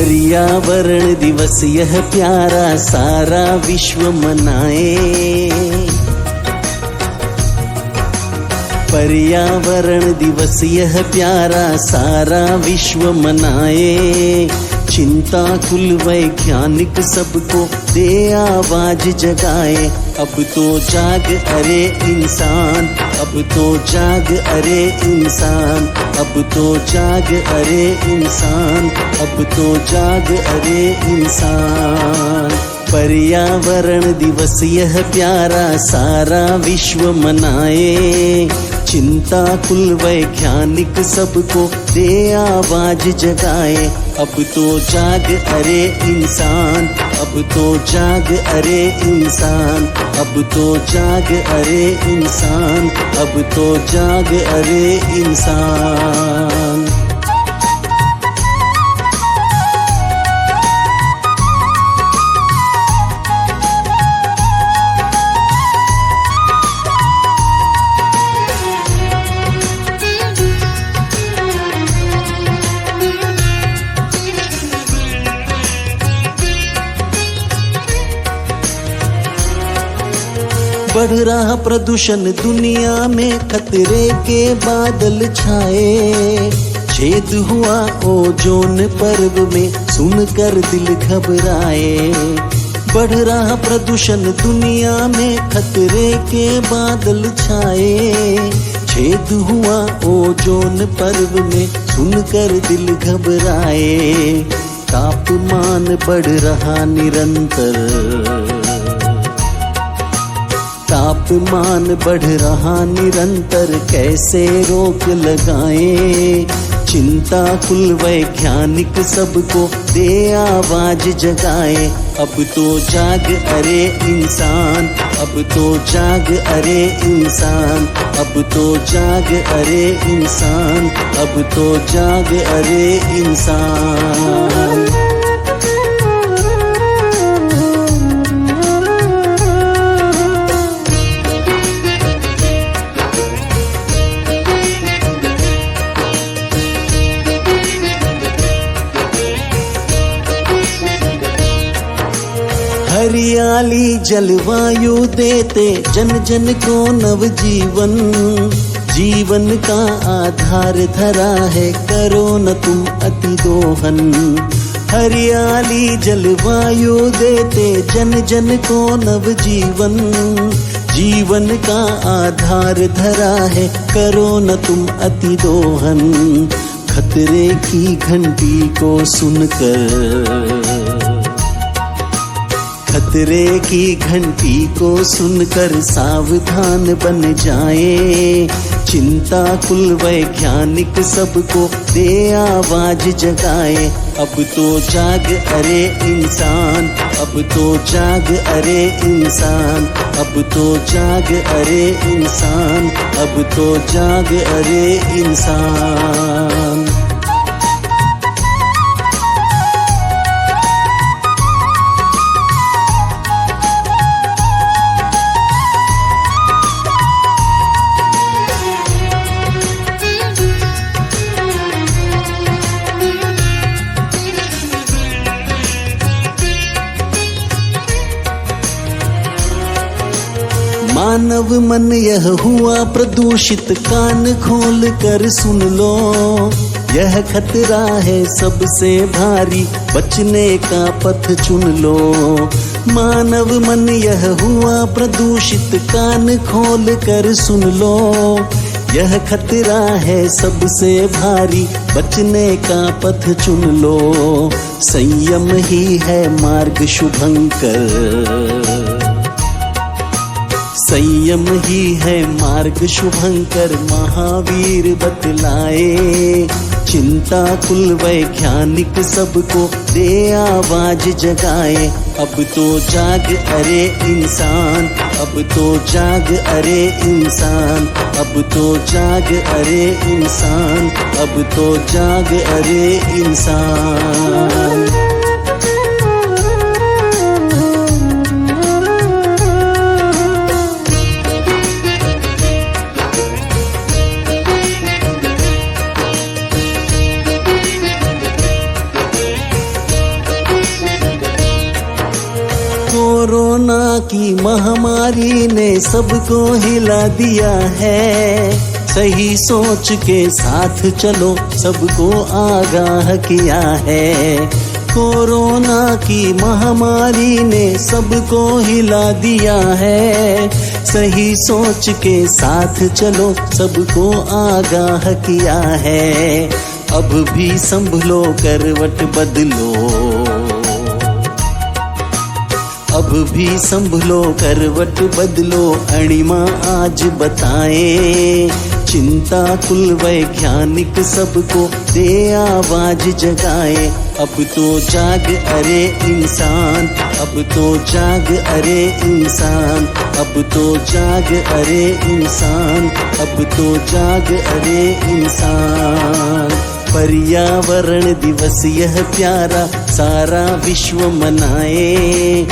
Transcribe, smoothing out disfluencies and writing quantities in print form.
पर्यावरण दिवस यह प्यारा सारा विश्व मनाए। पर्यावरण दिवस यह प्यारा सारा विश्व मनाए। चिंताकुल वैज्ञानिक सबको दे आवाज जगाए। अब तो जाग अरे इंसान, अब तो जाग अरे इंसान, अब तो जाग अरे इंसान, अब तो जाग अरे इंसान। पर्यावरण दिवस यह प्यारा सारा विश्व मनाए। चिंताकुल वैज्ञानिक सबको दे आवाज जगाए। अब तो जाग अरे इंसान, अब तो जाग अरे इंसान, अब तो जाग अरे इंसान, अब तो जाग अरे इंसान। बढ़ रहा प्रदूषण दुनिया में, खतरे के बादल छाए। छेद हुआ ओजोन परत में, सुनकर दिल घबराए। बढ़ रहा प्रदूषण दुनिया में, खतरे के बादल छाए। छेद हुआ ओजोन परत में, सुनकर दिल घबराए। तापमान बढ़ रहा निरंतर, तापमान बढ़ रहा निरंतर, कैसे रोक लगाएं। चिंताकुल वैज्ञानिक सबको दे आवाज जगाए। अब तो जाग अरे इंसान, अब तो जाग अरे इंसान, अब तो जाग अरे इंसान, अब तो जाग अरे इंसान। हरियाली जलवायु देते जन जन को नवजीवन। जीवन का आधार धरा है, करो न तुम अति दोहन। हरियाली जलवायु देते जन जन को नवजीवन। जीवन का आधार धरा है, करो न तुम अति दोहन। खतरे की घंटी को सुनकर, खतरे की घंटी को सुनकर सावधान बन जाए। चिंताकुल वैज्ञानिक सबको दे आवाज जगाए। अब तो जाग अरे इंसान, अब तो जाग अरे इंसान, अब तो जाग अरे इंसान, अब तो जाग अरे इंसान। मानव मन यह हुआ प्रदूषित, कान खोल कर सुन लो। यह खतरा है सबसे भारी, बचने का पथ चुन लो। मानव मन यह हुआ प्रदूषित, कान खोल कर सुन लो। यह खतरा है सबसे भारी, बचने का पथ चुन लो। संयम ही है मार्ग शुभंकर, संयम ही है मार्ग शुभंकर, महावीर बतलाए। चिंताकुल वैज्ञानिक सबको दे आवाज जगाए। अब तो जाग अरे इंसान, अब तो जाग अरे इंसान, अब तो जाग अरे इंसान, अब तो जाग अरे इंसान। महामारी ने सबको हिला दिया है। सही सोच के साथ चलो, सबको आगाह किया है। कोरोना की महामारी ने सबको हिला दिया है। सही सोच के साथ चलो, सबको आगाह किया है। अब भी संभलो, करवट बदलो, अब भी संभलो, करवट बदलो, अणिमा आज बताएं। चिंता कुल वैज्ञानिक सबको दे आवाज जगाए। अब तो जाग अरे इंसान, अब तो जाग अरे इंसान, अब तो जाग अरे इंसान, अब तो जाग अरे इंसान। पर्यावरण दिवस यह प्यारा सारा विश्व मनाए।